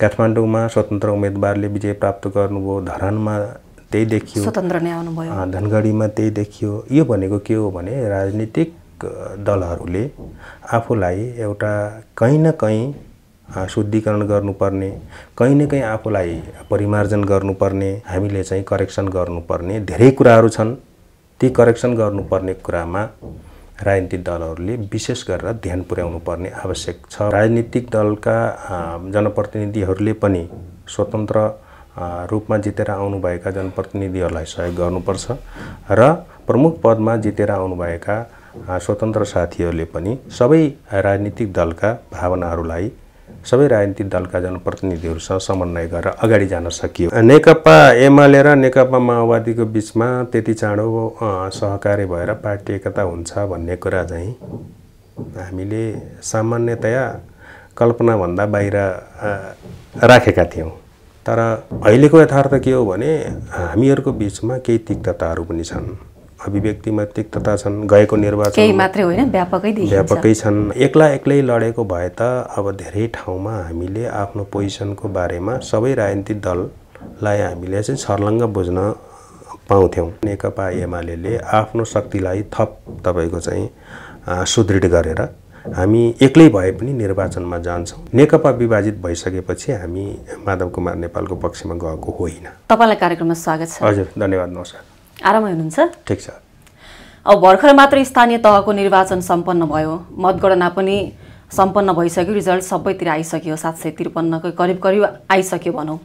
काठमाडौँमा स्वतन्त्र उम्मेदवारले विजय प्राप्त गर्नुभयो, धरानमा त्यही देखियो, स्वतन्त्र नै आउनुभयो, धनगढीमा त्यही देखियो। यो भनेको के हो भने राजनीतिक दलहरूले आफूलाई एउटा कहीँ न कहीँ शुद्धिकरण गर्नुपर्ने, कहीँ न कहीँ आफूलाई परिमार्जन गर्नुपर्ने, हामीले चाहिँ करेक्सन गर्नुपर्ने धेरै कुराहरू छन्। ती करेक्सन गर्नुपर्ने कुरामा राजनीतिक दलहरूले विशेष गरेर ध्यान पुर्याउनु पर्ने आवश्यक छ। राजनीतिक दलका जनप्रतिनिधिहरूले पनि स्वतन्त्र रूपमा जितेर आउनुभएका जनप्रतिनिधिहरूलाई सहयोग गर्नुपर्छ र प्रमुख पदमा जितेर आउनुभएका स्वतन्त्र साथीहरूले पनि सबै राजनीतिक दलका भावनाहरूलाई सबै राजनीतिक दलका जनप्रतिनिधिहरूसँग समन्वय गरेर अगाडि जान सकियो। नेकपा एमाले र नेकपा माओवादीको बिचमा त्यति चाँडो सहकार्य भएर पार्टी एकता हुन्छ भन्ने कुरा चाहिँ हामीले सामान्यतया कल्पनाभन्दा बाहिर राखेका थियौँ। तर अहिलेको यथार्थ के हो भने हामीहरूको बिचमा केही तिक्तताहरू पनि छन्, अभिव्यक्तिमा तिक्तता छन्। गएको निर्वाचन केही मात्रै होइन, व्यापकै छन्। एक्लै लडेको भए त अब धेरै ठाउँमा हामीले आफ्नो पोजिसनको बारेमा सबै राजनीतिक दललाई हामीले चाहिँ छर्लङ्ग बुझ्न पाउँथ्यौँ। नेकपा एमाले आफ्नो शक्तिलाई थप तपाईँको चाहिँ सुदृढ गरेर हामी एक्लै भए पनि निर्वाचनमा जान्छौँ। नेकपा विभाजित भइसकेपछि हामी माधव कुमार नेपालको पक्षमा गएको होइन। तपाईँलाई कार्यक्रममा स्वागत छ। हजुर, धन्यवाद। नमस्कार। आरामै हुनुहुन्छ? ठिक छ। अब भर्खर मात्र स्थानीय तहको निर्वाचन सम्पन्न भयो, मतगणना पनि सम्पन्न भइसक्यो, रिजल्ट सबैतिर आइसक्यो, 753 करिब आइसक्यो भनौँ।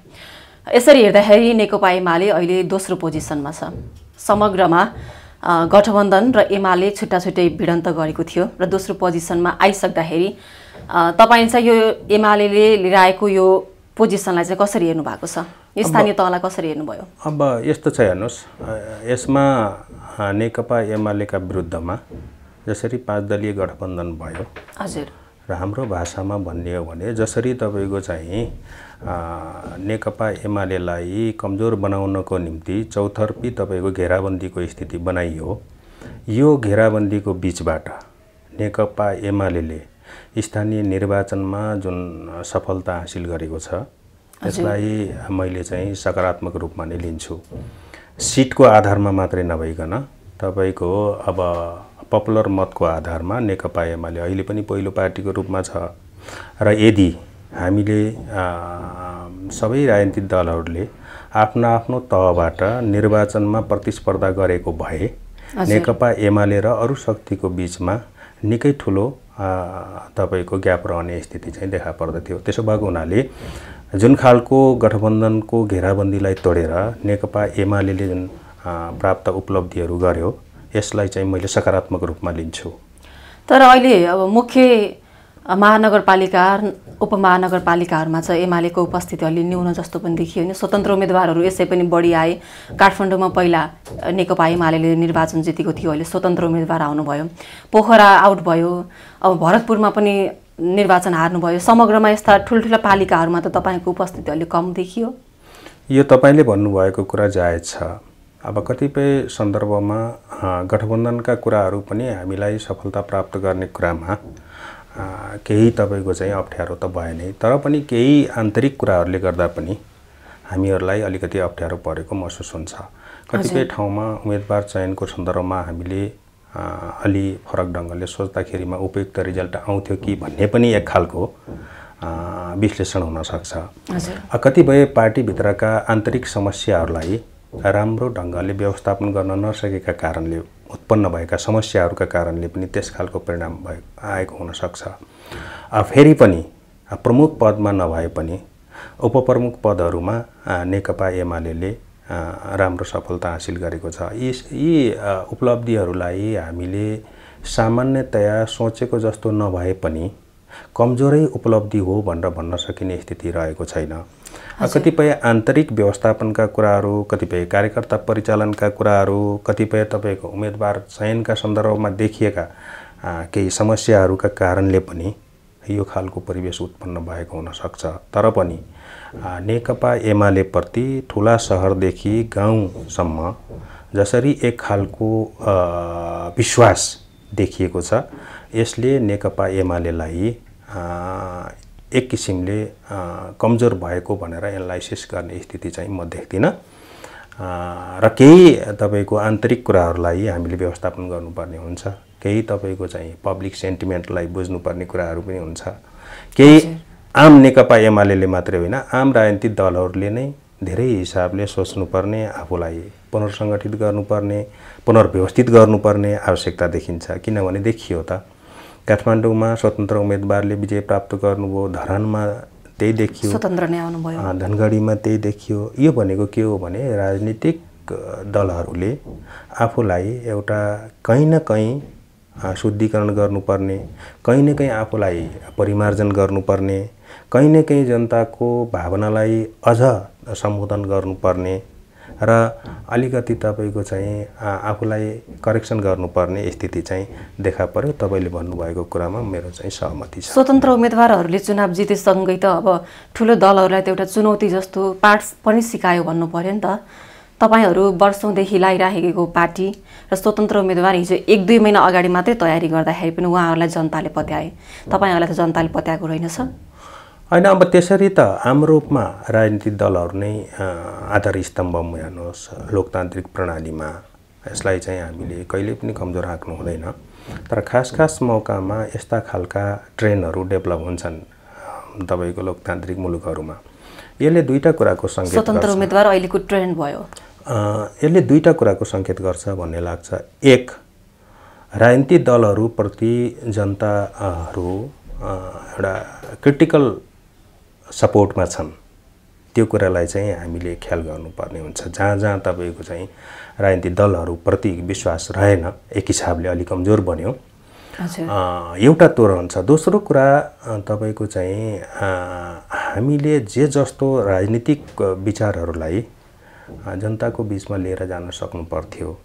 यसरी हेर्दाखेरि नेकपा एमाले अहिले दोस्रो पोजिसनमा छ। समग्रमा गठबन्धन र एमाले छुट्टा छुट्टै भिडन्त गरेको थियो र दोस्रो पोजिसनमा आइसक्दाखेरि तपाईँ चाहिँ यो एमाले लिएर आएको यो पोजिसनलाई चाहिँ कसरी हेर्नु भएको छ? स्थानीय तहलाई कसरी हेर्नुभयो? अब यस्तो छ, हेर्नुहोस्, यसमा नेकपा एमालेका विरुद्धमा जसरी 5 दलीय गठबन्धन भयो, हजुर, र हाम्रो भाषामा भन्ने हो भने जसरी तपाईँको चाहिँ नेकपा एमालेलाई कमजोर बनाउनको निम्ति चौतर्फी तपाईँको घेराबन्दीको स्थिति बनाइयो। यो घेराबन्दीको बीचबाट नेकपा एमाले स्थानीय निर्वाचनमा जुन सफलता हासिल गरेको छ त्यसलाई मैले चाहिँ सकारात्मक रूपमा नै लिन्छु। सिटको आधारमा मात्रै नभइकन तपाईको अब पपुलर मतको आधारमा नेकपा एमाले अहिले पनि पहिलो पार्टीको रूपमा छ र यदि हामीले सबै राजनीतिक दलहरूले आफ्नो आफ्नो तहबाट निर्वाचनमा प्रतिस्पर्धा गरेको भए नेकपा एमाले र अरू शक्तिको बीचमा निकै ठुलो तपाईको ग्याप रहने स्थिति चाहिँ देखा पर्दथ्यो। त्यसो भएको हुनाले जुन खालको गठबन्धनको घेराबन्दीलाई तोडेर नेकपा एमालेले जुन प्राप्त उपलब्धिहरू गर्यो यसलाई चाहिँ मैले सकारात्मक रूपमा लिन्छु। तर अहिले अब मुख्य महानगरपालिका उपमहानगरपालिकाहरूमा चाहिँ एमालेको उपस्थिति अलि न्यून जस्तो पनि देखियो नि। स्वतन्त्र उम्मेदवारहरू यसै पनि बढी आए। काठमाडौँमा पहिला नेकपा एमाले निर्वाचन जितेको थियो, अहिले स्वतन्त्र उम्मेदवार आउनुभयो। पोखरा आउट भयो, अब भरतपुरमा पनि निर्वाचन हार्नुभयो। समग्रमा यस्ता ठुल्ठुला पालिकाहरूमा त तपाईँको उपस्थिति अलि कम देखियो। यो तपाईँले भन्नुभएको कुरा जायज छ। अब कतिपय सन्दर्भमा गठबन्धनका कुराहरू पनि हामीलाई सफलता प्राप्त गर्ने कुरामा केही तपाईको चाहिँ अप्ठ्यारो त भए नै, तर पनि केही आन्तरिक कुराहरूले गर्दा पनि हामीहरूलाई अलिकति अप्ठ्यारो परेको महसुस हुन्छ। कतिपय ठाउँमा उम्मेदवार चयनको सन्दर्भमा हामीले अलि फरक ढङ्गले सोच्दाखेरिमा उपयुक्त रिजल्ट आउँथ्यो कि भन्ने पनि एक खालको विश्लेषण हुन सक्छ। कतिपय पार्टीभित्रका आन्तरिक समस्याहरूलाई राम्रो ढङ्गले व्यवस्थापन गर्न नसकेका कारणले उत्पन्न भएका समस्याहरूका कारणले पनि त्यस खालको परिणाम आएको हुन सक्छ। फेरि पनि प्रमुख पदमा नभए पनि उपप्रमुख पदहरूमा नेकपा एमाले राम्रो सफलता हासिल गरेको छ। यी उपलब्धिहरूलाई हामीले सामान्यतया सोचेको जस्तो नभए पनि कमजोरै उपलब्धि हो भनेर भन्न सकिने स्थिति रहेको छैन। कतिपय आन्तरिक व्यवस्थापनका कुराहरू, कतिपय कार्यकर्ता परिचालनका कुराहरू, कतिपय तपाईको उम्मेदवार चयनका सन्दर्भमा देखिएका केही समस्याहरूका कारणले पनि यो खालको परिवेश उत्पन्न भएको हुन सक्छ। तर पनि नेकपा एमाले प्रति ठुला सहरदेखि गाउँसम्म जसरी एक खालको विश्वास देखिएको छ, यसले नेकपा एमालेलाई एक किसिमले कमजोर भएको भनेर एनालाइसिस गर्ने स्थिति चाहिँ म देख्दिनँ र केही तपाईको आन्तरिक कुराहरूलाई हामीले व्यवस्थापन गर्नुपर्ने हुन्छ, केही तपाईको चाहिँ पब्लिक सेन्टिमेन्टलाई बुझ्नुपर्ने कुराहरू पनि हुन्छ, केही आम नेकपा एमाले मात्रै होइन आम राजनीतिक दलहरूले नै धेरै हिसाबले सोच्नुपर्ने, आफूलाई पुनर्सङ्गठित गर्नुपर्ने, पुनर्व्यवस्थित गर्नुपर्ने आवश्यकता देखिन्छ। किनभने देखियो त काठमाडौँमा स्वतन्त्र उम्मेदवारले विजय प्राप्त गर्नुभयो, धरानमा त्यही देखियो, स्वतन्त्र नै आउनुभयो, धनगढीमा त्यही देखियो। यो भनेको के हो भने राजनीतिक दलहरूले आफूलाई एउटा कहीँ न कहीँ शुद्धिकरण गर्नुपर्ने, कहीँ न कहीँ आफूलाई परिमार्जन गर्नुपर्ने, कहीँ न कहीँ जनताको भावनालाई अझ सम्बोधन गर्नुपर्ने र अलिकति तपाईको चाहिँ आफूलाई करेक्सन गर्नुपर्ने स्थिति चाहिँ देखा पर्यो। तपाईले भन्नुभएको कुरामा मेरो चाहिँ सहमति छ। स्वतन्त्र उम्मेदवारहरूले चुनाव जितेसँगै त अब ठुलो दलहरूलाई त एउटा चुनौती जस्तो पाठ पनि सिकायो भन्नु पर्यो नि त। तपाईहरू वर्षौंदेखि लागिराखेको पार्टी र स्वतन्त्र उम्मेदवार हिजो 1-2 महिना अगाडि मात्रै तयारी गर्दाखेरि पनि उहाँहरूलाई जनताले पत्याए, तपाईहरूलाई त जनताले पत्याएको रहेनछ? हैन, अब त्यसरी त आम रूपमा राजनीतिक दलहरू नै आधार स्तम्भ हेर्नुहोस् लोकतान्त्रिक प्रणालीमा, यसलाई चाहिँ हामीले कहिले पनि कमजोर राख्नु हुँदैन। तर खास मौकामा यस्ता खालका ट्रेन्डहरू डेभलप हुन्छन् तपाईको लोकतान्त्रिक मुलुकहरूमा। यसले दुईटा कुराको संकेत गर्छ। स्वतन्त्र उम्मेदवार अहिलेको ट्रेन्ड भयो। यसले दुईटा कुराको संकेत गर्छ भन्ने लाग्छ। एक, राजनीतिक दलहरूप्रति जनताहरू एउटा क्रिटिकल सपोर्टमा छन्, त्यो कुरालाई चाहिँ हामीले ख्याल गर्नुपर्ने हुन्छ। जहाँ तपाईको चाहिँ राजनीतिक दलहरूप्रति विश्वास रहेन, एक हिसाबले अलि कमजोर बन्यो, एउटा त्यो रहन्छ। दोस्रो कुरा तपाईको चाहिँ हामीले जे जस्तो राजनीतिक विचारहरूलाई जनताको बीचमा लिएर जान सक्नु पर्थ्यो,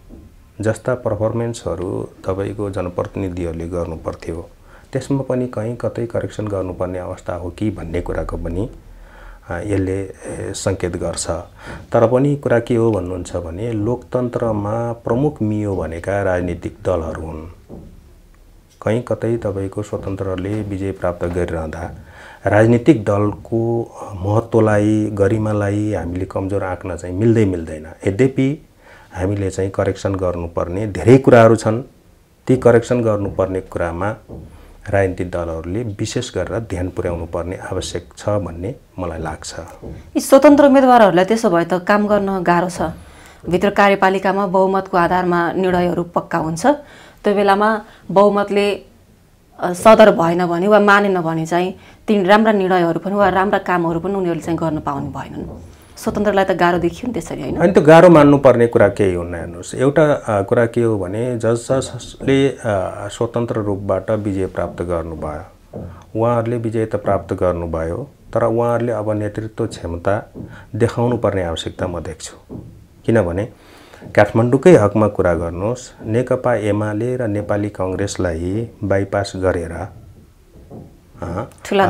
जस्ता पर्फर्मेन्सहरू तपाईको जनप्रतिनिधिहरूले गर्नु पर्थ्यो, त्यसमा पनि कहीँ कतै करेक्सन गर्नुपर्ने अवस्था हो कि भन्ने कुराको पनि यसले संकेत गर्छ। तर पनि कुरा के हो भन्नुहुन्छ भने लोकतन्त्रमा प्रमुख मियो भनेका राजनीतिक दलहरू हुन्। कहीँ कतै तपाईको स्वतन्त्रले विजय प्राप्त गरिरहँदा राजनीतिक दलको महत्त्वलाई, गरिमालाई हामीले कमजोर आँक्न चाहिँ मिल्दैन। यद्यपि हामीले चाहिँ करेक्सन गर्नुपर्ने धेरै कुराहरू छन्। ती करेक्सन गर्नुपर्ने कुरामा राजनीतिक दलहरूले विशेष गरेर ध्यान पुर्याउनु पर्ने आवश्यक छ भन्ने मलाई लाग्छ। यी स्वतन्त्र उम्मेदवारहरूलाई त्यसो भए त काम गर्न गाह्रो छ। भित्र कार्यपालिकामा बहुमतको आधारमा निर्णयहरू पक्का हुन्छ, त्यो बेलामा बहुमतले सदर भएन भने वा मानेन भने चाहिँ ती राम्रा निर्णयहरू पनि वा राम्रा कामहरू पनि उनीहरूले चाहिँ गर्न पाउने भएनन्। स्वतन्त्रलाई त गाह्रो देखियो नि त्यसरी, होइन? अनि त्यो गाह्रो मान्नुपर्ने कुरा केही हुन्न। हेर्नुहोस्, एउटा कुरा के हो भने जसले स्वतन्त्र रूपबाट विजय प्राप्त गर्नुभयो, उहाँहरूले विजय त प्राप्त गर्नुभयो, तर उहाँहरूले अब नेतृत्व क्षमता देखाउनु पर्ने आवश्यकता म देख्छु। किनभने काठमाडौँकै हकमा कुरा गर्नुहोस्, नेकपा एमाले र नेपाली कांग्रेसलाई बाइपास गरेर ठुला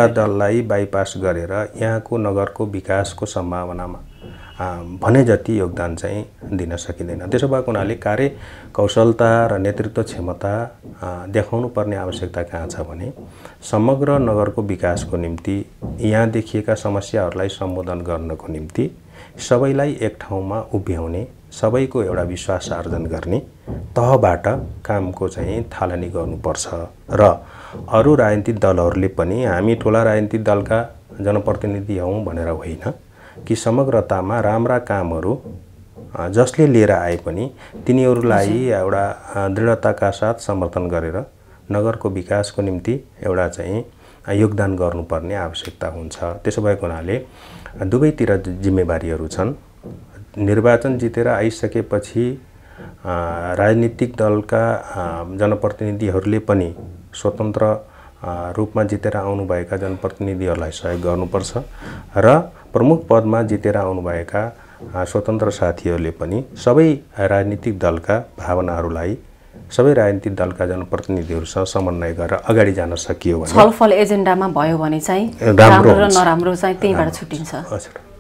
दललाई बाइपास गरेर यहाँको नगरको विकासको सम्भावनामा भने जति योगदान चाहिँ दिन सकिँदैन। त्यसो भएको हुनाले कार्यकौशलता र नेतृत्व क्षमता देखाउनु पर्ने आवश्यकता कहाँ छ भने समग्र नगरको विकासको निम्ति, यहाँ देखिएका समस्याहरूलाई सम्बोधन गर्नको निम्ति सबैलाई एक ठाउँमा उभ्याउने, सबैको एउटा विश्वास आर्जन गर्ने तहबाट कामको चाहिँ थालनी गर्नुपर्छ। र अरू राजनीतिक दलहरूले पनि हामी ठुला राजनीतिक दलका जनप्रतिनिधि हौँ भनेर होइन कि समग्रतामा राम्रा कामहरू जसले लिएर आए पनि तिनीहरूलाई एउटा दृढताका साथ समर्थन गरेर नगरको विकासको निम्ति एउटा चाहिँ योगदान गर्नुपर्ने आवश्यकता हुन्छ। त्यसो भएको हुनाले दुवैतिर जिम्मेवारीहरू छन्। निर्वाचन जितेर आइसकेपछि राजनीतिक दलका जनप्रतिनिधिहरूले पनि स्वतन्त्र रूपमा जितेर आउनुभएका जनप्रतिनिधिहरूलाई सहयोग गर्नुपर्छ र प्रमुख पदमा जितेर आउनुभएका स्वतन्त्र साथीहरूले पनि सबै राजनीतिक दलका भावनाहरूलाई सबै राजनीतिक दलका जनप्रतिनिधिहरूसँग समन्वय गरेर अगाडि जान सकियो भने छलफल एजेन्डामा भयो भने चाहिँ राम्रो र नराम्रो चाहिँ त्यहीबाट छुट्टिन्छ।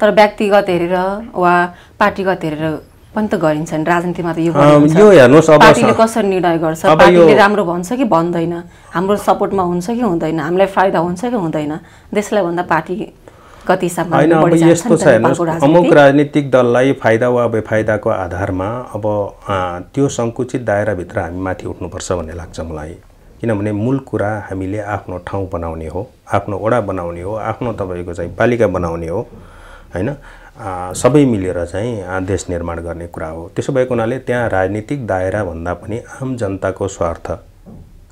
तर व्यक्तिगत हेरेर वा पार्टीगत हेरेर पनि त गरिन्छ नि राजनीतिमा त यो यो हेर्नुहोस् अब पार्टीले कसरी निर्णय गर्छ पार्टीले राम्रो भन्छ कि भन्दैन हाम्रो सपोर्टमा हुन्छ कि हुँदैन हामीलाई फाइदा हुन्छ कि हुँदैन देशलाई भन्दा पार्टी कति हिसाबमा बढी जान्छ यस्तो छ हेर्नुहोस् अमुक राजनीतिक दललाई फाइदा वा बेफाइदाको आधारमा अब त्यो सङ्कुचित दायराभित्र हामी माथि उठ्नुपर्छ भन्ने लाग्छ मलाई किनभने मूल कुरा हामीले आफ्नो ठाउँ बनाउने हो आफ्नो वडा बनाउने हो आफ्नो तपाईँको चाहिँ पालिका बनाउने हो हैन सबै मिलेर चाहिँ देश निर्माण गर्ने कुरा हो त्यसो भएको हुनाले त्यहाँ राजनीतिक दायरा भन्दा पनि आम जनताको स्वार्थ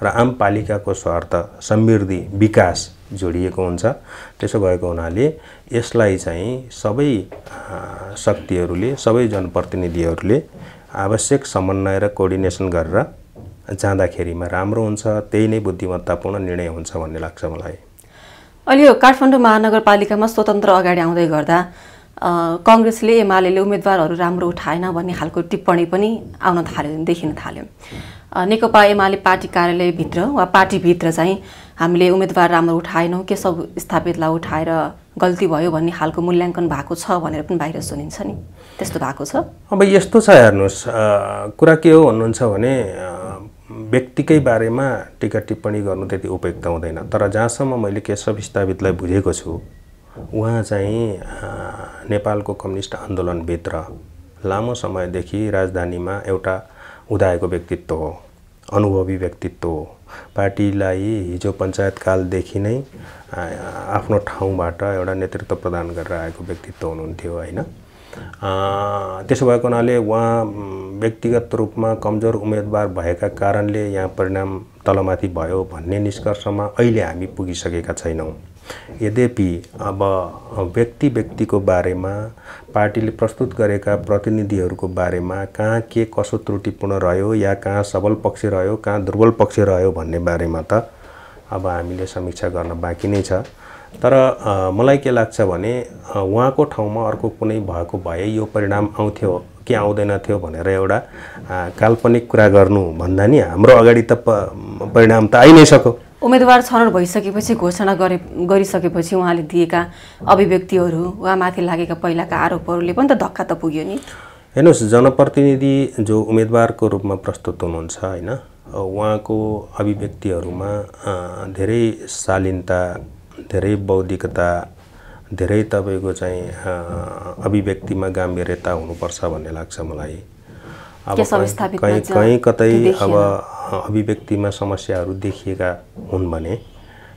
र आम पालिकाको स्वार्थ समृद्धि विकास जोडिएको हुन्छ त्यसो भएको हुनाले यसलाई चाहिँ सबै शक्तिहरूले सबै जनप्रतिनिधिहरूले आवश्यक समन्वय र कोअर्डिनेसन गरेर जाँदाखेरिमा राम्रो हुन्छ त्यही नै बुद्धिमत्तापूर्ण निर्णय हुन्छ भन्ने लाग्छ मलाई अहिले काठमाडौँ महानगरपालिकामा स्वतन्त्र अगाडि आउँदै गर्दा कांग्रेसले एमाले उम्मेदवारहरू राम्रो उठाएन भन्ने खालको टिप्पणी पनि आउन थाल्यो देखिन थाल्यो नेकपा एमाले पार्टी कार्यालयभित्र वा पार्टीभित्र चाहिँ हामीले उम्मेदवार राम्रो उठाएनौँ के सब स्थापितलाई उठाएर गल्ती भयो भन्ने खालको मूल्याङ्कन भएको छ भनेर पनि बाहिर सुनिन्छ नि त्यस्तो भएको छ अब यस्तो छ हेर्नुहोस् कुरा के हो भन्नुहुन्छ भने व्यक्तिकै बारेमा टीका टिप्पणी गर्नु त्यति उपयुक्त हुँदैन तर जहाँसम्म मैले केशव स्थापितलाई बुझेको छु उहाँ चाहिँ नेपालको कम्युनिस्ट आन्दोलनभित्र लामो समयदेखि राजधानीमा एउटा उदाएको व्यक्तित्व हो अनुभवी व्यक्तित्व हो पार्टीलाई हिजो पञ्चायतकालदेखि नै आफ्नो ठाउँबाट एउटा नेतृत्व प्रदान गरेर आएको व्यक्तित्व हुनुहुन्थ्यो हैन त्यसो भएको हुनाले उहाँ व्यक्तिगत रूपमा कमजोर उम्मेदवार भएका कारणले यहाँ परिणाम तलमाथि भयो भन्ने निष्कर्षमा अहिले हामी पुगिसकेका छैनौँ यद्यपि अब व्यक्तिको बारेमा पार्टीले प्रस्तुत गरेका प्रतिनिधिहरूको बारेमा कहाँ के कसो त्रुटिपूर्ण रह्यो या कहाँ सबल पक्ष रह्यो कहाँ दुर्बल पक्ष रह्यो भन्ने बारेमा त अब हामीले समीक्षा गर्न बाँकी नै छ तर मलाई के लाग्छ भने उहाँको ठाउँमा अर्को कुनै भएको भए यो परिणाम आउँथ्यो के आउँदैन थियो भनेर एउटा काल्पनिक कुरा गर्नु भन्दा नि हाम्रो अगाडि त परिणाम त आइ नै सक्यो उम्मेदवार छनौट भइसकेपछि घोषणा गरिसकेपछि उहाँले दिएका अभिव्यक्तिहरू उहाँमाथि लागेका पहिलाका आरोपहरूले पनि त धक्का त पुग्यो नि हेर्नुहोस् जनप्रतिनिधि जो उम्मेदवारको रूपमा प्रस्तुत हुनुहुन्छ हैन उहाँको अभिव्यक्तिहरूमा धेरै शालीनता धेरै बौद्धिकता धेरै तपाईको चाहिँ अभिव्यक्तिमा गाम्भीर्यता हुनुपर्छ भन्ने लाग्छ मलाई अब कहीँ कतै अब अभिव्यक्तिमा समस्याहरू देखिएका हुन् भने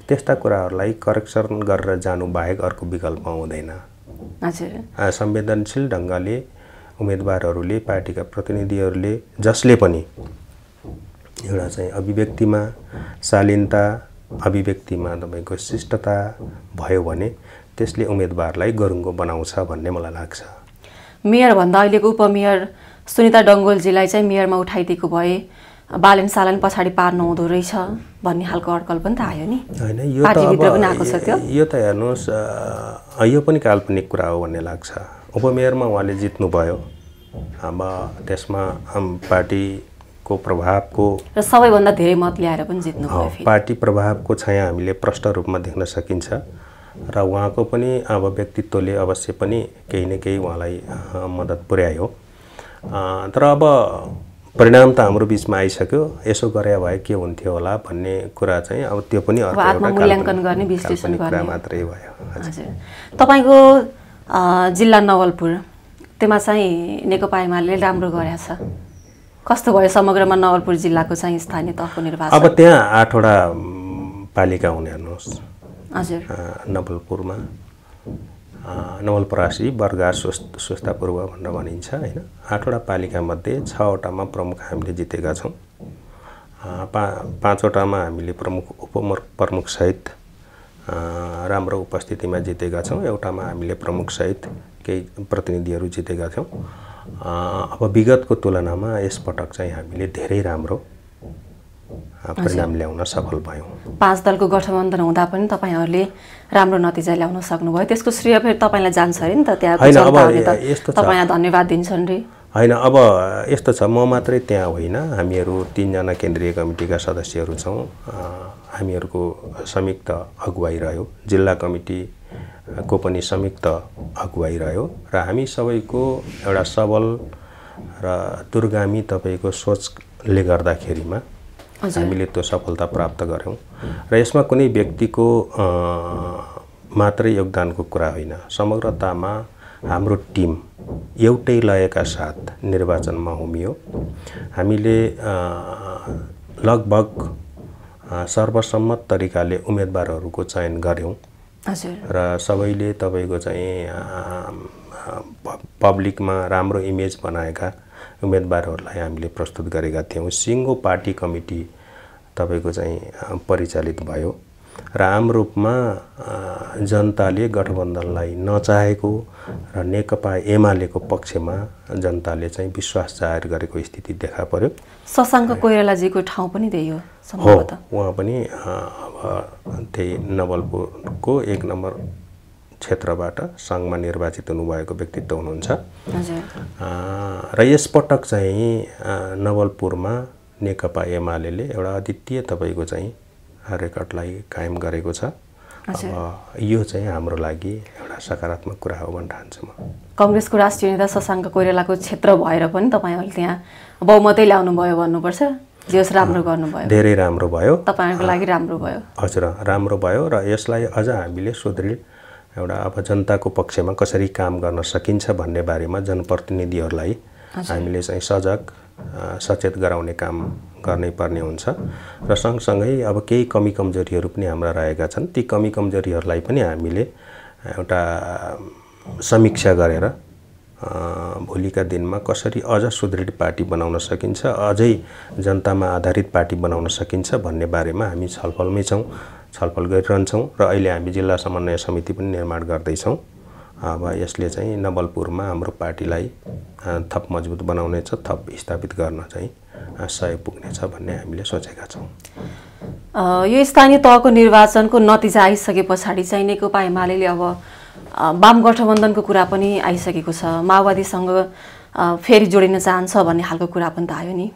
त्यस्ता कुराहरूलाई करेक्सन गरेर जानु बाहेक अर्को विकल्प हुँदैन हजुर संवेदनशील ढङ्गले उम्मेदवारहरूले पार्टीका प्रतिनिधिहरूले जसले पनि एउटा चाहिँ अभिव्यक्तिमा शालीनता अभिव्यक्तिमा तपाईको शिष्टता भयो भने त्यसले उम्मेदवारलाई गरुङ्गो बनाउँछ भन्ने मलाई लाग्छ मेयर भन्दा अहिलेको उपमेयर सुनिता डङ्गोलजीलाई चाहिँ मेयरमा उठाइदिएको भए बालन सालन पछाडि पार्नु हुँदो रहेछ भन्ने खालको अड्कल पनि त आयो नि हैन यो त अब यो त हेर्नुहोस् यो पनि काल्पनिक कुरा हो भन्ने लाग्छ उपमेयरमा उहाँले जित्नु भयो अब त्यसमा पार्टीको प्रभावको र सबैभन्दा धेरै मत ल्याएर पनि जित्नु भयो पार्टी प्रभावको छाया हामीले प्रष्ट रूपमा देख्न सकिन्छ र उहाँको पनि अब व्यक्तित्वले अवश्य पनि केही न केही उहाँलाई मद्दत पुर्यायो तर अब परिणाम त हाम्रो बीचमा आइसक्यो यसो गरे भए के हुन्थ्यो होला भन्ने कुरा चाहिँ अब त्यो पनि अर्को एउटा मूल्याङ्कन गर्ने विश्लेषण गर्ने मात्रै भयो हजुर तपाईको जिल्ला नवलपुर त्यसमा चाहिँ नेकपा एमाले राम्रो गरेछ कस्तो भयो समग्रमा नवलपुर जिल्लाको चाहिँ स्थानीय तहको निर्वाचन अब त्यहाँ 8 वटा पालिका हुने हेर्नुहोस् हजुर नवलपुरमा नवलपरासी बर्गार स्वस्था पूर्व भनेर भनिन्छ हैन 8 वटा पालिका मध्ये 6 वटामा प्रमुख हामीले जितेका छौं 5 वटामा हामीले प्रमुख उपप्रमुख सहित राम्रो उपस्थितिमा जितेका छौं एउटामा हामीले प्रमुख सहित केही प्रतिनिधिहरू जितेका छौं अब विगतको तुलनामा यस पटक चाहिँ हामीले धेरै राम्रो परिणाम ल्याउन सफल भयौं 5 दलको गठबन्धन हुँदा पनि तपाईहरुले राम्रो नतिजा ल्याउन सक्नुभयो त्यसको श्रेय फेरि तपाईलाई जान्छ हैन त त्यहाँको जनताले त तपाईलाई धन्यवाद दिन्छन् रे हैन अब यस्तो छ म मात्रै त्यहाँ होइन हामीहरु 3 जना केन्द्रीय कमिटीका सदस्यहरू छौं हामीहरुको संयुक्त अगुवाई रह्यो जिल्ला कमिटी को पनि संयुक्त अगुवाई रह्यो र हामी सबैको एउटा सबल र दूरगामी तपाईँको सोचले गर्दाखेरिमा हामीले त्यो सफलता प्राप्त गऱ्यौँ र यसमा कुनै व्यक्तिको मात्रै योगदानको कुरा होइन, समग्रतामा हाम्रो टिम एउटै लयका साथ निर्वाचनमा होमियो। हामीले लगभग सर्वसम्मत तरिकाले उम्मेदवारहरूको चयन गऱ्यौँ र सबैले तपाईँको चाहिँ पब्लिकमा राम्रो इमेज बनाएका उम्मेदवारहरूलाई हामीले प्रस्तुत गरेका थियौँ। सिङ्गो पार्टी कमिटी तपाईँको चाहिँ परिचालित भयो र आम रूपमा जनताले गठबन्धनलाई नचाहेको र नेकपा एमालेको पक्षमा जनताले चाहिँ विश्वास जाहेर गरेको स्थिति देखा पर्यो। शशाङ्क कोइरालाजीको ठाउँ पनि त्यही हो सम्भवतः। उहाँ पनि अब त्यही नवलपुरको 1 नम्बर क्षेत्रबाट सङ्घमा निर्वाचित हुनुभएको व्यक्तित्व हुनुहुन्छ र यसपटक चाहिँ नवलपुरमा नेकपा एमालेले एउटा अद्वितीय तपाईँको चाहिँ रेकर्डलाई कायम गरेको छ। अब यो चाहिँ हाम्रो लागि एउटा सकारात्मक कुरा हो भन्न ठान्छु म। कांग्रेसको राष्ट्रिय नेता शशाङ्क कोइरालाको क्षेत्र भएर पनि तपाईहरुले त्यहाँ बहुमतै ल्याउनु भयो भन्नुपर्छ। जेस राम्रो गर्नुभयो, धेरै राम्रो भयो, तपाईहरुको लागि राम्रो भयो। हजुर, राम्रो भयो र यसलाई अझ हामीले सुदृढ एउटा अब जनताको पक्षमा कसरी काम गर्न सकिन्छ भन्ने बारेमा जनप्रतिनिधिहरूलाई हामीले चाहिँ सजग सचेत गराउने काम गर्नै पर्ने हुन्छ र सँगसँगै अब केही कमी कमजोरीहरू पनि हाम्रा रहेका छन्। ती कमी कमजोरीहरूलाई पनि हामीले एउटा समीक्षा गरेर भोलिका दिनमा कसरी अझ सुदृढ पार्टी बनाउन सकिन्छ, अझै जनतामा आधारित पार्टी बनाउन सकिन्छ भन्ने बारेमा हामी छलफलमै छौँ, छलफल गरिरहन्छौँ र अहिले हामी जिल्ला समन्वय समिति पनि निर्माण गर्दैछौँ। अब यसले चाहिँ नवलपुरमा हाम्रो पार्टीलाई थप मजबुत बनाउनेछ, थप स्थापित गर्न चाहिँ सहयोग पुग्नेछ भन्ने हामीले सोचेका छौँ। यो स्थानीय तहको निर्वाचनको नतिजा आइसके पछाडि चाहिँ नेकपा एमालेले अब वाम गठबन्धनको कुरा पनि आइसकेको छ। माओवादीसँग फेरि जोडिन चाहन्छ भन्ने खालको कुरा पनि त आयो नि।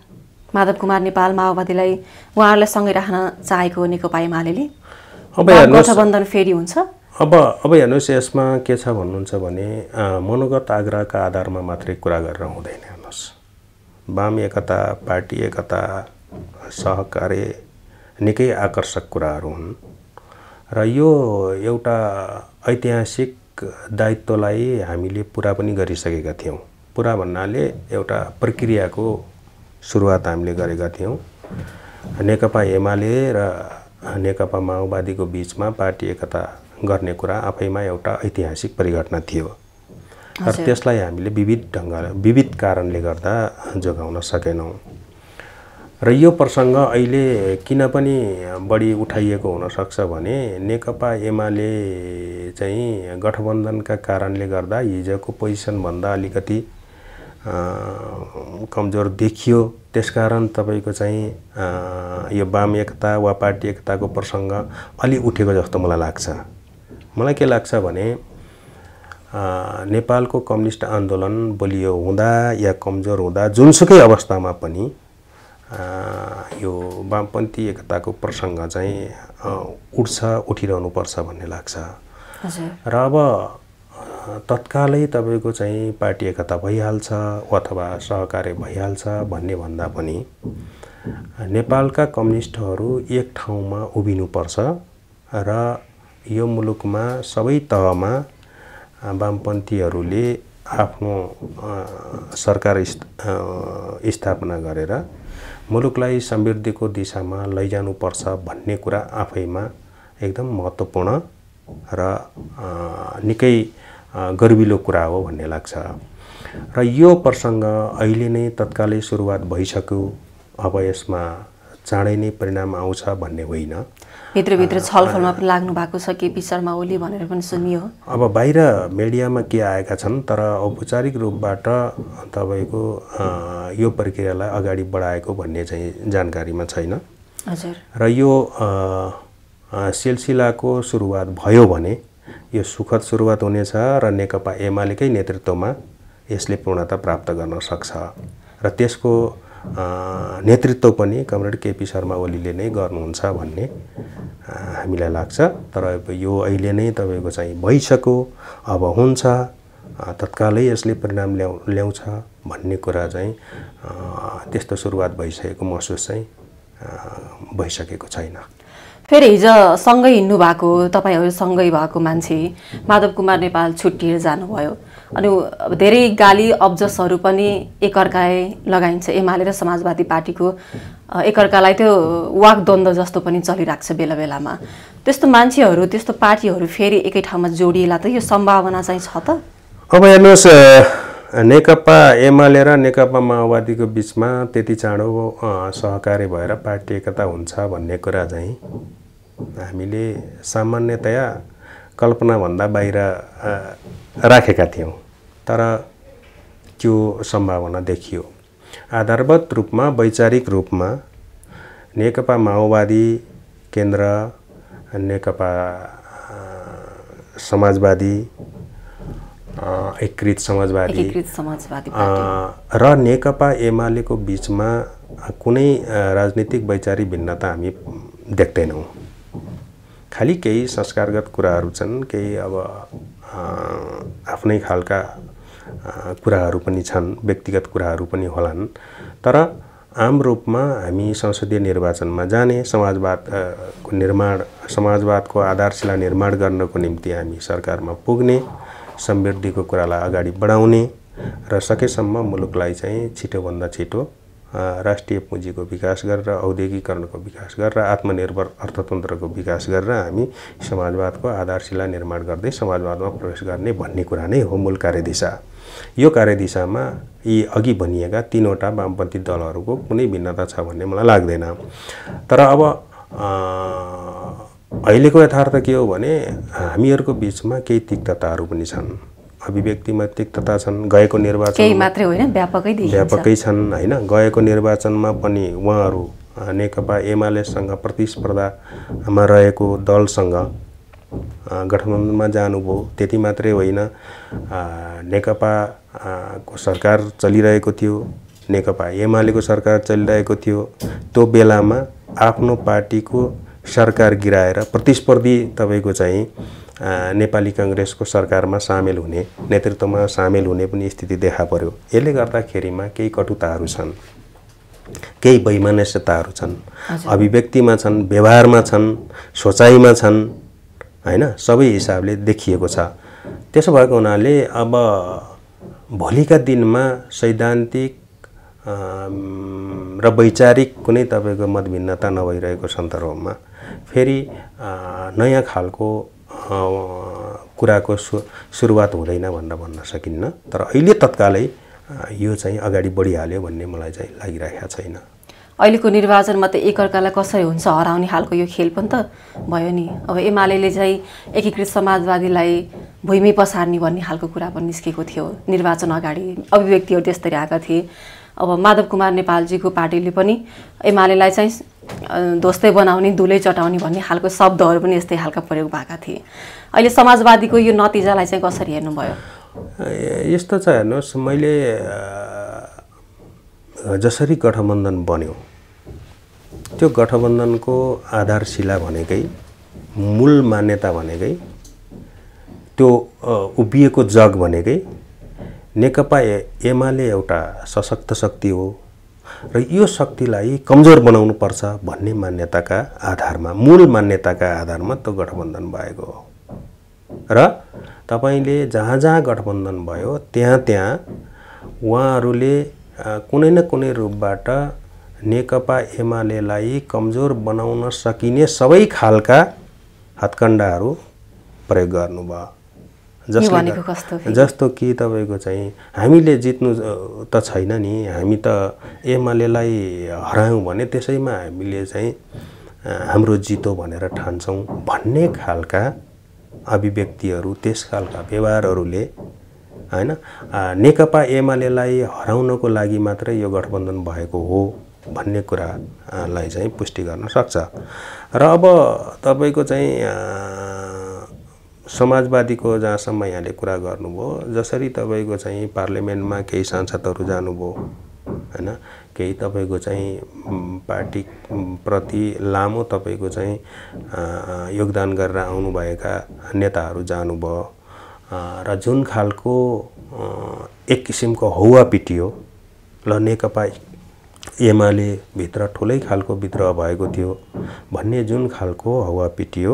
माधव कुमार नेपाल माओवादीलाई उहाँहरूलाई सँगै राख्न चाहेको नेकपा एमालेले गठबन्धन फेरि हुन्छ। अब हेर्नुहोस्, यसमा के छ भन्नुहुन्छ भने मनोगत आग्रहका आधारमा मात्रै कुरा गरेर हुँदैन। हेर्नुहोस्, वाम एकता, पार्टी एकता, सहकार्य निकै आकर्षक कुराहरू हुन् र यो एउटा ऐतिहासिक दायित्वलाई हामीले पुरा पनि गरिसकेका थियौँ। पुरा भन्नाले एउटा प्रक्रियाको सुरुवात हामीले गरेका थियौँ। नेकपा एमाले र नेकपा माओवादीको बीचमा पार्टी एकता गर्ने कुरा आफैमा एउटा ऐतिहासिक परिघटना थियो र त्यसलाई हामीले विविध कारणले गर्दा जोगाउन सकेनौँ र यो प्रसङ्ग अहिले किन पनि बढी उठाइएको हुनसक्छ भने नेकपा एमाले चाहिँ गठबन्धनका कारणले गर्दा हिजोको पोजिसनभन्दा अलिकति कमजोर देखियो। त्यसकारण तपाईँको चाहिँ यो वाम एकता वा पार्टी एकताको प्रसङ्ग अलि उठेको जस्तो मलाई लाग्छ। मलाई के लाग्छ भने नेपालको कम्युनिस्ट आन्दोलन बलियो हुँदा या कमजोर हुँदा जुनसुकै अवस्थामा पनि यो वामपन्थी एकताको प्रसङ्ग चाहिँ उठिरहनुपर्छ भन्ने लाग्छ र अब तत्कालै तपाईँको चाहिँ पार्टी एकता भइहाल्छ अथवा सहकार्य भइहाल्छ भन्ने भन्दा पनि नेपालका कम्युनिस्टहरू एक ठाउँमा उभिनुपर्छ र यो मुलुकमा सबै तहमा वामपन्थीहरूले आफ्नो सरकार स्थापना गरेर मुलुकलाई समृद्धिको दिशामा लैजानुपर्छ भन्ने कुरा आफैमा एकदम महत्त्वपूर्ण र निकै गर्विलो कुरा हो भन्ने लाग्छ र यो प्रसङ्ग अहिले नै तत्कालै सुरुवात भइसक्यो, अब यसमा चाँडै नै परिणाम आउँछ भन्ने होइन। भित्रभित्र छलफलमा पनि लाग्नु भएको छ केपी शर्मा ओली भनेर पनि सुनियो। अब बाहिर मिडियामा के आएका छन्, तर औपचारिक रूपबाट तपाईँको यो प्रक्रियालाई अगाडि बढाएको भन्ने चाहिँ जानकारीमा छैन। हजुर। र यो सिलसिलाको सुरुवात भयो भने यो सुखद सुरुवात हुनेछ र नेकपा एमालेकै नेतृत्वमा यसले पूर्णता प्राप्त गर्न सक्छ र त्यसको नेतृत्व पनि कमरेड केपी शर्मा ओलीले नै गर्नुहुन्छ भन्ने हामीलाई लाग्छ। तर यो अहिले नै तपाईँको चाहिँ भइसक्यो, अब हुन्छ तत्कालै यसले परिणाम ल्याउँछ भन्ने कुरा चाहिँ त्यस्तो सुरुवात भइसकेको महसुस चाहिँ भइसकेको छैन। फेरि हिजो सँगै हिँड्नु भएको तपाईँहरू सँगै भएको मान्छे माधव कुमार नेपाल छुट्टिएर जानुभयो अनि अब धेरै गाली अब्जसहरू पनि एकअर्कालाई लगाइन्छ। एमाले र समाजवादी पार्टीको एकअर्कालाई त्यो वाकद्वन्द्व जस्तो पनि चलिरहेको छ बेला बेलामा। त्यस्तो मान्छेहरू त्यस्तो पार्टीहरू फेरि एकै ठाउँमा जोडिएला त यो सम्भावना चाहिँ छ त? अब हेर्नुहोस्, नेकपा एमाले र नेकपा माओवादीको बिचमा त्यति चाँडो सहकार्य भएर पार्टी एकता हुन्छ भन्ने कुरा चाहिँ हामीले सामान्यतया कल्पनाभन्दा बाहिर राखेका थियौँ, तर त्यो सम्भावना देखियो। आधारभूत रूपमा वैचारिक रूपमा नेकपा माओवादी केन्द्र, नेकपा समाजवादी एकीकृत समाजवादी र नेकपा एमालेको बिचमा कुनै राजनीतिक वैचारिक भिन्नता हामी देख्दैनौँ। खालि केही संस्कारगत कुराहरू छन्, केही अब आफ्नै खालका कुराहरू पनि छन्, व्यक्तिगत कुराहरू पनि होलान्, तर आम रूपमा हामी संसदीय निर्वाचनमा जाने, समाजवादको आधारशिला निर्माण गर्नको निम्ति हामी सरकारमा पुग्ने, समृद्धिको कुरालाई अगाडि बढाउने र सकेसम्म मुलुकलाई चाहिँ छिटोभन्दा छिटो राष्ट्रिय पुँजीको विकास गरेर, औद्योगिकरणको विकास गरेर, आत्मनिर्भर अर्थतन्त्रको विकास गरेर हामी समाजवादको आधारशिला निर्माण गर्दै समाजवादमा प्रवेश गर्ने भन्ने कुरा नै हो मूल कार्यदिशा। यो कार्यदिशामा यी अघि भनिएका तीनवटा वामपन्थी दलहरूको कुनै भिन्नता छ भन्ने मलाई लाग्दैन। तर अब अहिलेको यथार्थ के हो भने हामीहरूको बिचमा केही तिक्तताहरू पनि छन्, अभिव्यक्तिमा तिक्तता छन्। गएको निर्वाचन केही मात्रै होइन, व्यापकै छन् होइन। गएको निर्वाचनमा पनि उहाँहरू नेकपा एमालेसँग प्रतिस्पर्धामा रहेको दलसँग गठबन्धनमा जानुभयो। त्यति मात्रै होइन, नेकपा को सरकार चलिरहेको थियो, नेकपा एमालेको सरकार चलिरहेको थियो। त्यो बेलामा आफ्नो पार्टीको सरकार गिराएर प्रतिस्पर्धी तपाईँको चाहिँ नेपाली कांग्रेसको सरकारमा सामेल हुने, नेतृत्वमा सामेल हुने पनि स्थिति देखा पर्यो। यसले गर्दाखेरिमा केही कटुताहरू छन्, केही वैमनस्यताहरू छन्, अभिव्यक्तिमा छन्, व्यवहारमा छन्, सोचाइमा छन् हैन, सबै हिसाबले देखिएको छ। त्यसो भएको हुनाले अब भोलिका दिनमा सैद्धान्तिक र वैचारिक कुनै तपाईँको मतभिन्नता नभइरहेको सन्दर्भमा फेरि नयाँ खालको कुराको सुरुवात हुँदैन भनेर भन्न सकिन्न। तर अहिले तत्कालै यो चाहिँ अगाडि बढिहाल्यो भन्ने मलाई चाहिँ लागिरहेको छैन। अहिलेको निर्वाचनमा त एकअर्कालाई कसरी हुन्छ हराउने खालको यो खेल पनि त भयो नि। अब एमालेले चाहिँ एकीकृत समाजवादीलाई भुइँमै पसार्ने भन्ने खालको कुरा पनि निस्केको थियो निर्वाचन अगाडि, अभिव्यक्तिहरू त्यस्तै आएका थिए। अब माधव कुमार नेपालजीको पार्टीले पनि एमालेलाई चाहिँ ध्वस्तै बनाउने, धुलै चटाउने भन्ने खालको शब्दहरू पनि यस्तै खालका प्रयोग भएका थिए। अहिले समाजवादीको यो नतिजालाई चाहिँ कसरी हेर्नुभयो? यस्तो छ, हेर्नुहोस्, मैले जसरी गठबन्धन बन्यो त्यो गठबन्धनको आधारशिला भनेकै, मूल मान्यता भनेकै, त्यो उभिएको जग भनेकै नेकपा एमाले एउटा सशक्त शक्ति हो र यो शक्तिलाई कमजोर बनाउनु पर्छ भन्ने मान्यताका आधारमा, मूल मान्यताका आधारमा त्यो गठबन्धन भएको हो। र तपाईले जहाँ जहाँ गठबन्धन भयो त्यहाँ उहाँहरूले कुनै न कुनै रूपबाट नेकपा एमालेलाई कमजोर बनाउन सकिने सबै खालका हत्कण्डाहरू प्रयोग गर्नुभयो। जस्तो कि तपाईँको चाहिँ हामीले जित्नु त छैन नि, हामी त एमालेलाई हरायौँ भने त्यसैमा हामीले चाहिँ हाम्रो जितो भनेर ठान्छौँ भन्ने खालका अभिव्यक्तिहरू, त्यस खालका व्यवहारहरूले हैन नेकपा एमालेलाई हराउनको लागि मात्रै यो गठबन्धन भएको हो भन्ने कुरालाई चाहिँ पुष्टि गर्न सक्छ। र अब तपाईको चाहिँ समाजवादीको जहाँसम्म यहाँले कुरा गर्नुभयो, जसरी तपाईको चाहिँ पार्लियामेन्टमा केही सांसदहरू जानुभयो हैन, केही तपाईको चाहिँ पार्टी प्रति लामो तपाईको चाहिँ योगदान गरेर आउनुभएका नेताहरू जानुभयो, र जुन खालको एक किसिमको हौवा पिटियो ल नेकपा एमाले भित्र ठुलै खालको विद्रोह भएको थियो भन्ने जुन खालको हौवा पिटियो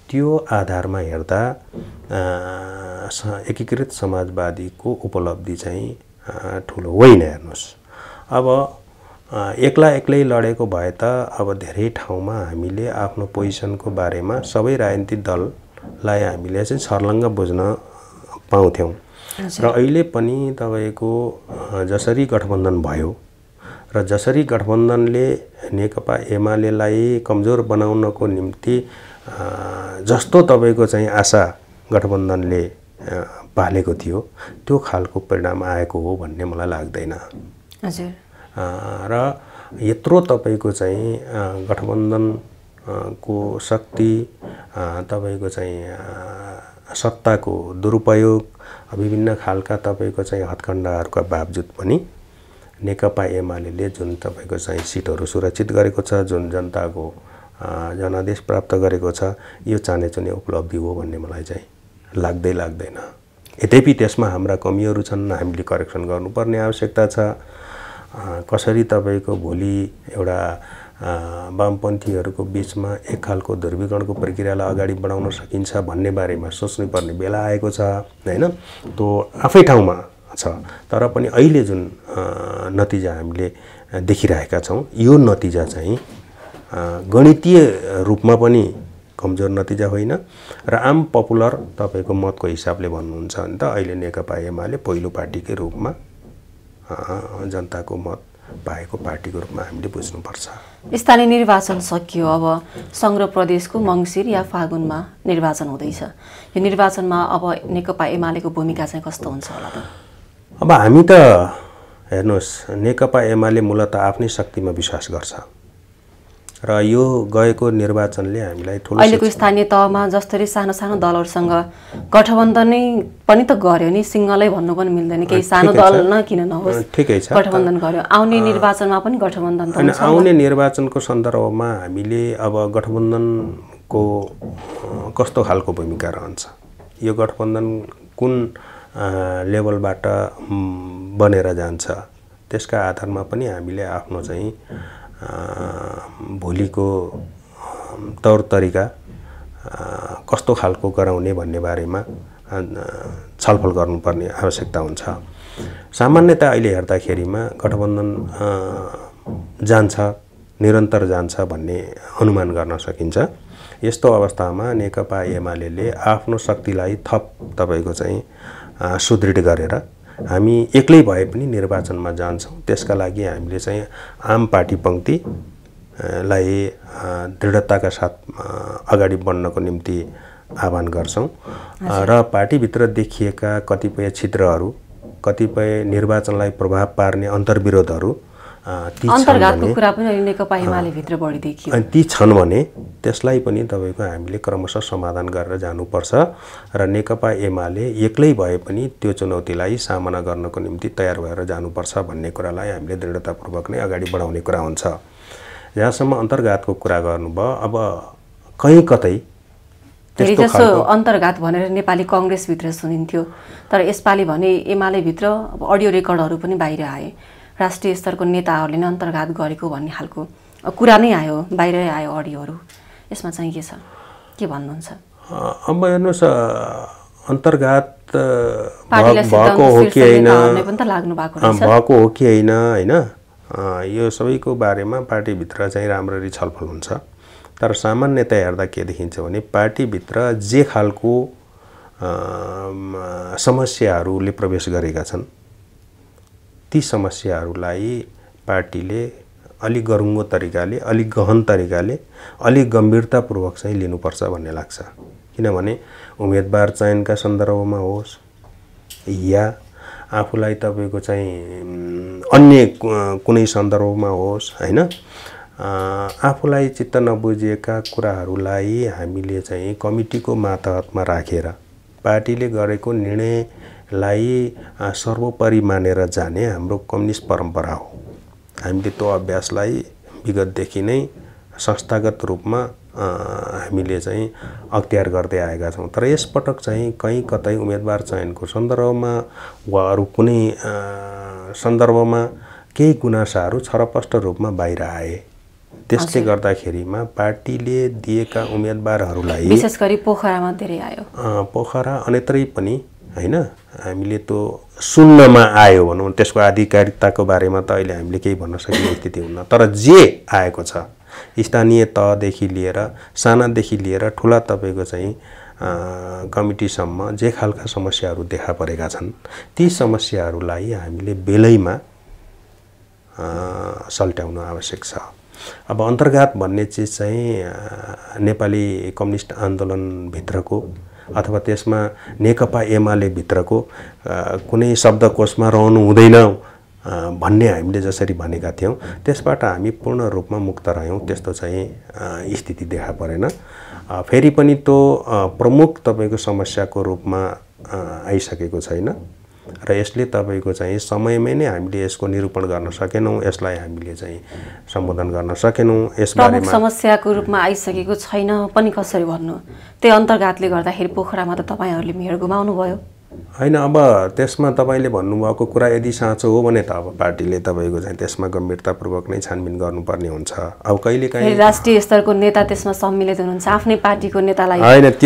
त्यो आधारमा हेर्दा एकीकृत समाजवादीको उपलब्धि चाहिँ ठुलो होइन। हेर्नुहोस्, अब एक्लै लडेको भए त अब धेरै ठाउँमा हामीले आफ्नो पोजिसनको बारेमा सबै राजनीतिक दललाई हामीले चाहिँ छर्लङ्ग बुझ्न पाउँथ्यौँ। र अहिले पनि तपाईँको जसरी गठबन्धन भयो र जसरी गठबन्धनले नेकपा एमालेलाई कमजोर बनाउनको निम्ति जस्तो तपाईँको चाहिँ आशा गठबन्धनले पालेको थियो त्यो खालको परिणाम आएको हो भन्ने मलाई लाग्दैन। हजुर। र यत्रो तपाईँको चाहिँ गठबन्धनको शक्ति, तपाईँको चाहिँ सत्ताको दुरुपयोग, विभिन्न खालका तपाईँको चाहिँ हत्कण्डाहरूका बावजुद पनि नेकपा एमाले जुन तपाईँको चाहिँ सिटहरू सुरक्षित गरेको छ, जुन जनताको जनादेश प्राप्त गरेको छ, यो चानेचुने उपलब्धि हो भन्ने मलाई चाहिँ लाग्दैन। यद्यपि त्यसमा हाम्रा कमीहरू छन्, हामीले करेक्सन गर्नुपर्ने आवश्यकता छ। कसरी तपाईँको भोलि एउटा वामपन्थीहरूको बिचमा एक खालको ध्रुवीकरणको प्रक्रियालाई अगाडि बढाउन सकिन्छ भन्ने बारेमा सोच्नुपर्ने बेला आएको छ, हैन? त्यो आफै ठाउँमा छ। तर पनि अहिले जुन नतिजा हामीले देखिरहेका छौँ, यो नतिजा चाहिँ गणितीय रूपमा पनि कमजोर नतिजा होइन र आम पपुलर तपाईँको मतको हिसाबले भन्नुहुन्छ भने त अहिले नेकपा एमाले पहिलो पार्टीकै रूपमा जनताको मत पाएको पार्टीको रूपमा हामीले बुझ्नुपर्छ। स्थानीय निर्वाचन सकियो, अब सङ्ग्रह प्रदेशको मङ्सिर या फागुनमा निर्वाचन हुँदैछ। यो निर्वाचनमा अब नेकपा एमालेको भूमिका चाहिँ कस्तो हुन्छ होला त? अब हामी त हेर्नुहोस्, नेकपा एमाले मूलतः आफ्नै शक्तिमा विश्वास गर्छ र यो गएको निर्वाचनले हामीलाई ठुलो अहिलेको स्थानीय तहमा जसरी सानो सानो दलहरूसँग गठबन्धनै पनि त गर्यो नि, सिङ्गलै भन्नु पनि मिल्दैन, केही सानो दल किन नहोस्, ठिकै छ, गठबन्धन गर्यो। आउने निर्वाचनमा पनि गठबन्धन त हुन्छ। आउने निर्वाचनको सन्दर्भमा हामीले अब गठबन्धनको कस्तो खालको भूमिका रहन्छ, यो गठबन्धन कुन लेभलबाट बनेर जान्छ, त्यसका आधारमा पनि हामीले आफ्नो चाहिँ भोलिको तौर तरिका कस्तो खालको गराउने भन्ने बारेमा छलफल गर्नुपर्ने आवश्यकता हुन्छ। सामान्यतया अहिले हेर्दाखेरिमा गठबन्धन जान्छ, निरन्तर जान्छ भन्ने अनुमान गर्न सकिन्छ। यस्तो अवस्थामा नेकपा एमाले आफ्नो शक्तिलाई थप तपाईँको चाहिँ सुदृढ गरेर हामी एक्लै भए पनि निर्वाचनमा जान्छौँ। त्यसका लागि हामीले चाहिँ आम पार्टी पङ्क्तिलाई दृढताका साथ अगाडि बढ्नको निम्ति आह्वान गर्छौँ र पार्टीभित्र देखिएका कतिपय छिद्रहरू, कतिपय निर्वाचनलाई प्रभाव पार्ने अन्तर्विरोधहरू अन्तर्घातको कुरा पनि नेकपा एमाले भित्र बढी देखियो। ती छन् भने त्यसलाई पनि तपाईँको हामीले क्रमशः समाधान गरेर जानुपर्छ र नेकपा एमाले एक्लै भए पनि त्यो चुनौतीलाई सामना गर्नको निम्ति तयार भएर जानुपर्छ भन्ने कुरालाई हामीले दृढतापूर्वक नै अगाडि बढाउने कुरा हुन्छ। जहाँसम्म अन्तर्घातको कुरा गर्नुभयो, अब कहीँ कतै धेरैजसो अन्तर्घात भनेर नेपाली कङ्ग्रेसभित्र सुनिन्थ्यो, तर यसपालि भने एमालेभित्र अब अडियो रेकर्डहरू पनि बाहिर आए, राष्ट्रिय स्तरको नेताहरूले नै अन्तर्घात गरेको भन्ने खालको कुरा नै आयो, बाहिरै आयो अडियोहरू। यसमा चाहिँ के छ, के भन्नुहुन्छ? अब हेर्नुहोस्, अन्तर्घात भएको हो कि होइन, भएको हो कि होइन, यो सबैको बारेमा पार्टीभित्र चाहिँ राम्ररी छलफल हुन्छ। तर सामान्यतया हेर्दा के देखिन्छ भने पार्टीभित्र जे खालको समस्याहरूले प्रवेश गरेका छन्, ती समस्याहरूलाई पार्टीले अलिक गरुङ्गो तरिकाले, अलिक गहन तरिकाले, अलिक गम्भीरतापूर्वक चाहिँ लिनुपर्छ भन्ने लाग्छ। किनभने उम्मेदवार चयनका सन्दर्भमा होस् या आफूलाई तपाईँको चाहिँ अन्य कुनै सन्दर्भमा होस्, हैन, आफूलाई चित्त नबुझेका कुराहरूलाई हामीले चाहिँ कमिटीको मातहतमा राखेर पार्टीले गरेको निर्णयलाई सर्वोपरि मानेर जाने हाम्रो कम्युनिस्ट परम्परा हो। हामीले त्यो अभ्यासलाई विगतदेखि नै संस्थागत रूपमा हामीले चाहिँ अख्तियार गर्दै आएका छौँ। तर यसपटक चाहिँ कहीँ कतै उम्मेदवार चयनको सन्दर्भमा वा अरू कुनै सन्दर्भमा केही गुनासाहरू छरपष्ट रूपमा बाहिर आए। त्यसले गर्दाखेरिमा पार्टीले दिएका उम्मेदवारहरूलाई विशेष गरी पोखरामा धेरै आयो। पोखरा अन्यत्रै पनि हैन, हामीले त्यो सुन्नमा आयो भनौँ, त्यसको आधिकारिकताको बारेमा त अहिले हामीले केही भन्न सकिने स्थिति हुन्न। तर जे आएको छ स्थानीय तहदेखि लिएर सानादेखि लिएर ठुला तपाईँको चाहिँ कमिटीसम्म जे खालका समस्याहरू देखा परेका छन् ती समस्याहरूलाई हामीले बेलैमा सल्ट्याउन आवश्यक छ। अब अन्तर्घात भन्ने चिज चाहिँ नेपाली कम्युनिस्ट आन्दोलनभित्रको अथवा त्यसमा नेकपा एमाले भित्रको कुनै शब्दकोशमा रहनु हुँदैन भन्ने हामीले जसरी भनेका थियौँ त्यसबाट हामी पूर्ण रूपमा मुक्त रह्यौँ। त्यस्तो चाहिँ स्थिति देखा परेन। फेरि पनि त्यो प्रमुख तपाईँको समस्याको रूपमा आइसकेको छैन र यसले तपाईँको चाहिँ समयमै नै हामीले यसको निरूपण गर्न सकेनौँ, यसलाई हामीले चाहिँ सम्बोधन गर्न सकेनौँ। प्रमुख समस्याको रूपमा आइसकेको छैन पनि कसरी भन्नु? त्यो अन्तर्घातले गर्दाखेरि पोखरामा त तपाईँहरूले मेयर गुमाउनु भयो होइन। अब त्यसमा तपाईँले भन्नुभएको कुरा यदि साँचो हो भने त अब पार्टीले तपाईँको चाहिँ त्यसमा गम्भीरतापूर्वक नै छानबिन गर्नुपर्ने हुन्छ। अब कहिलेकाहीँ राष्ट्रिय स्तरको नेता त्यसमा सम्मिलित हुनुहुन्छ, आफ्नै पार्टीको नेतालाई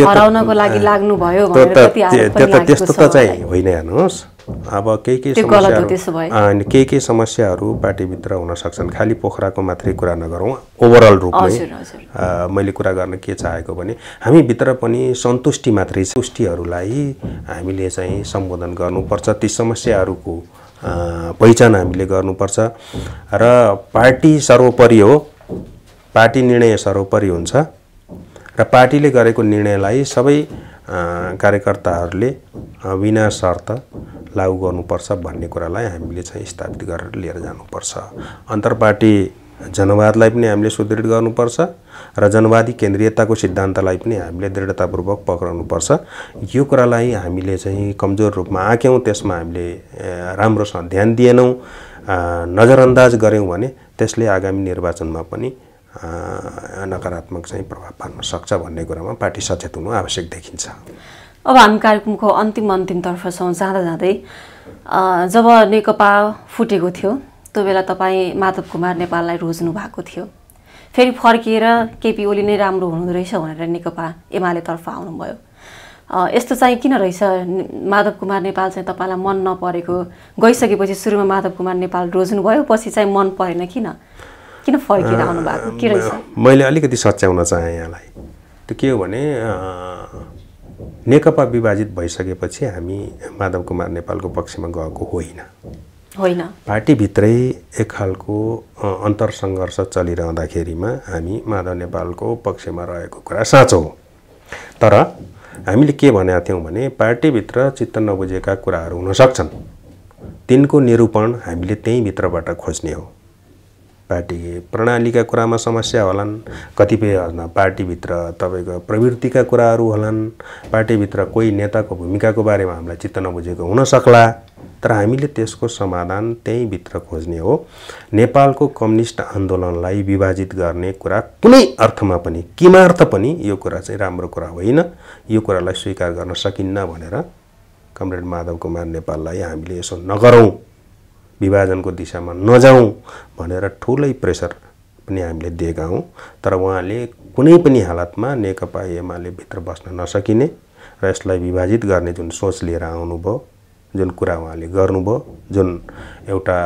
हराउनको लागि लाग्नुभयो भनेर कति आरोप पनि लागेको छ। त्यस्तो त चाहिँ होइन। हेर्नुहोस्, अब केही समस्याहरू पार्टीभित्र हुन सक्छन्। खालि पोखराको मात्रै कुरा नगरौँ, ओभरअल रूपमै मैले कुरा गर्न के चाहेको भने हामीभित्र पनि सन्तुष्टि मात्रै छ। सन्तुष्टिहरूलाई हामीले चाहिँ सम्बोधन गर्नुपर्छ, ती समस्याहरूको पहिचान हामीले गर्नुपर्छ र पार्टी सर्वोपरि हो, पार्टी निर्णय सर्वोपरि हुन्छ र पार्टीले गरेको निर्णयलाई सबै कार्यकर्ताहरूले बिना शर्त लागू गर्नुपर्छ भन्ने कुरालाई हामीले चाहिँ स्थापित गरेर लिएर जानुपर्छ। अन्तर्पार्टी जनवादलाई पनि हामीले सुदृढ गर्नुपर्छ र जनवादी केन्द्रीयताको सिद्धान्तलाई पनि हामीले दृढतापूर्वक पक्राउनुपर्छ। यो कुरालाई हामीले चाहिँ कमजोर रूपमा आक्यौँ, त्यसमा हामीले राम्रोसँग ध्यान दिएनौँ, नजरअन्दाज गऱ्यौँ भने त्यसले आगामी निर्वाचनमा पनि नकारात्मक चाहिँ प्रभाव पार्न सक्छ भन्ने कुरामा पार्टी सचेत हुनु आवश्यक देखिन्छ। अब हामी कार्यक्रमको अन्तिमतर्फ छौँ। जाँदा जाँदै जब नेकपा फुटेको थियो त्यो बेला तपाईँ माधव कुमार नेपाललाई रोज्नु भएको थियो, फेरि फर्किएर केपी ओली नै राम्रो हुनुहुँदो रहेछ भनेर नेकपा एमालेतर्फ आउनुभयो। यस्तो चाहिँ किन रहेछ? माधव कुमार नेपाल चाहिँ तपाईँलाई मन नपरेको, गइसकेपछि सुरुमा माधव कुमार नेपाल रोज्नुभयो, पछि चाहिँ मन परेन, किन फर्किएर आउनु भएको के रहेछ? मैले अलिकति सच्याउन चाहेँ यहाँलाई। त्यो के हो भने नेकपा विभाजित भइसकेपछि हामी माधव कुमार नेपालको पक्षमा गएको होइन। पार्टीभित्रै एक खालको अन्तरसङ्घर्ष चलिरहँदाखेरिमा हामी माधव नेपालको पक्षमा रहेको कुरा साँचो हो। तर हामीले के भनेका थियौँ भने पार्टीभित्र चित्त नबुझेका कुराहरू हुन सक्छन्, तिनको निरूपण हामीले त्यही भित्रबाट खोज्ने हो। पार्टी प्रणालीका कुरामा समस्या होलान्, कतिपय पार्टीभित्र तपाईँको प्रवृत्तिका कुराहरू होलान्, पार्टीभित्र कोही नेताको भूमिकाको बारेमा हामीलाई चित्त नबुझेको हुन सक्ला, तर हामीले त्यसको समाधान त्यही भित्र खोज्ने हो। नेपालको कम्युनिस्ट आन्दोलनलाई विभाजित गर्ने कुरा कुनै अर्थमा पनि किमार्थ पनि यो कुरा चाहिँ राम्रो कुरा होइन, यो कुरालाई स्वीकार गर्न सकिन्न भनेर कमरेड माधव कुमार नेपाललाई हामीले यसो नगरौँ, विभाजनको दिशामा नजाउँ भनेर ठुलै प्रेसर पनि हामीले दिएका हौँ। तर उहाँले कुनै पनि हालतमा नेकपा एमाले भित्र बस्न नसकिने र यसलाई विभाजित गर्ने जुन सोच लिएर आउनुभयो, जुन कुरा उहाँले गर्नुभयो, जुन एउटा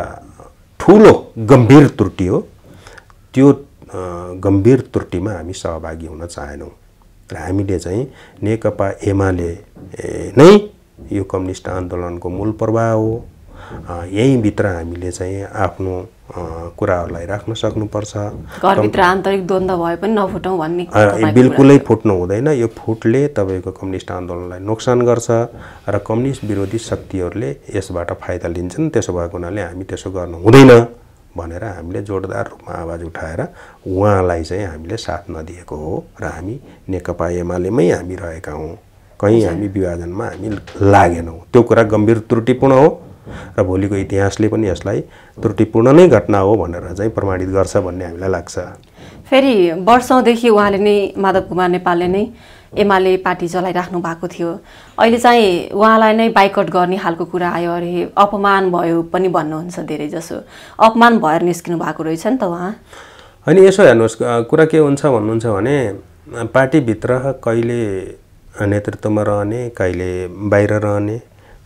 ठुलो गम्भीर त्रुटि हो, त्यो गम्भीर त्रुटिमा हामी सहभागी हुन चाहेनौँ र हामीले चाहिँ नेकपा एमाले नै यो कम्युनिस्ट आन्दोलनको मूल प्रवाह हो, यही भित्र हामीले चाहिँ आफ्नो कुराहरूलाई राख्न सक्नुपर्छ। घरभित्र आन्तरिक द्वन्द्व भए पनि नफुटौँ भन्ने बिल्कुलै फुट्नु हुँदैन। यो फुटले तपाईँको कम्युनिस्ट आन्दोलनलाई नोक्सान गर्छ र कम्युनिस्ट विरोधी शक्तिहरूले यसबाट फाइदा लिन्छन्। त्यसो भएको हुनाले हामी त्यसो गर्नु हुँदैन भनेर हामीले जोडदार रूपमा आवाज उठाएर उहाँलाई चाहिँ हामीले साथ नदिएको हो र हामी नेकपा एमालेमै हामी रहेका हौँ, कहीँ हामी विभाजनमा हामी लागेनौँ। त्यो कुरा गम्भीर त्रुटिपूर्ण हो र भोलिको इतिहासले पनि यसलाई त्रुटिपूर्ण नै घटना हो भनेर चाहिँ प्रमाणित गर्छ भन्ने हामीलाई लाग्छ। फेरि वर्षौँदेखि उहाँले नै माधव कुमार नेपालले नै एमाले पार्टी चलाइराख्नु भएको थियो। अहिले चाहिँ उहाँलाई नै बाइकट गर्ने खालको कुरा आयो अरे, अपमान भयो पनि भन्नुहुन्छ धेरै जसो। अपमान भएर निस्किनु भएको रहेछ नि त उहाँ। अनि यसो हेर्नुहोस्, कुरा के हुन्छ भन्नुहुन्छ भने पार्टीभित्र कहिले नेतृत्वमा रहने, कहिले बाहिर रहने,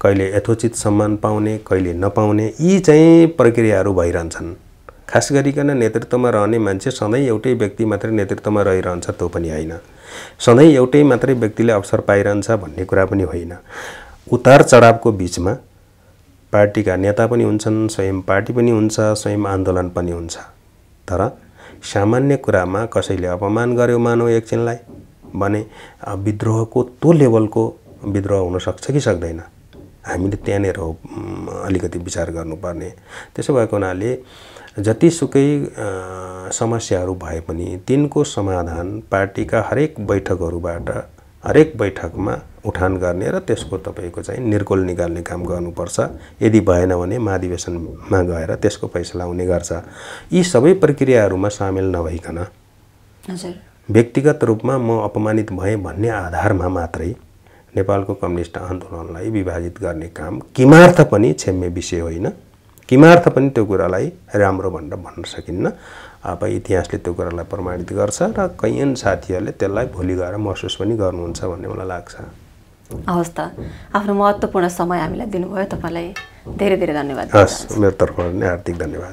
कहिले यथोचित सम्मान पाउने, कहिले नपाउने, यी चाहिँ प्रक्रियाहरू भइरहन्छन्। खास गरिकन नेतृत्वमा रहने मान्छे सधैँ एउटै व्यक्ति मात्रै नेतृत्वमा रहिरहन्छ त्यो पनि होइन, सधैँ एउटै मात्रै व्यक्तिले अवसर पाइरहन्छ भन्ने कुरा पनि होइन। उतार चढावको बिचमा पार्टीका नेता पनि हुन्छन्, स्वयं पार्टी पनि हुन्छ, स्वयं आन्दोलन पनि हुन्छ। तर सामान्य कुरामा कसैले अपमान गर्यो मानौ एकछिनलाई भने विद्रोहको त्यो लेभलको विद्रोह हुन सक्छ कि सक्दैन, हामीले त्यहाँनिर अलिकति विचार गर्नुपर्ने। त्यसो भएको हुनाले जतिसुकै समस्याहरू भए पनि तिनको समाधान पार्टीका हरेक बैठकहरूबाट हरेक बैठकमा उठान गर्ने र त्यसको तपाईको चाहिँ निर्कोल निकाल्ने काम गर्नुपर्छ। यदि भएन भने महाधिवेशनमा गएर त्यसको फैसला हुने गर्छ। यी सबै प्रक्रियाहरूमा सामेल नभइकन व्यक्तिगत रूपमा म अपमानित भएँ भन्ने आधारमा मात्रै नेपालको कम्युनिस्ट आन्दोलनलाई विभाजित गर्ने काम किमार्थ पनि क्षम्य विषय होइन। किमार्थ पनि त्यो कुरालाई राम्रो भनेर भन्न सकिन्न। अब इतिहासले त्यो कुरालाई प्रमाणित गर्छ र कैयन साथीहरूले त्यसलाई भोलि गएर महसुस पनि गर्नुहुन्छ भन्ने मलाई लाग्छ। हवस् त, आफ्नो महत्त्वपूर्ण समय हामीलाई दिनुभयो, तपाईँलाई धेरै धेरै धन्यवाद। हस्, मेरो तर्फबाट नै हार्दिक धन्यवाद छ।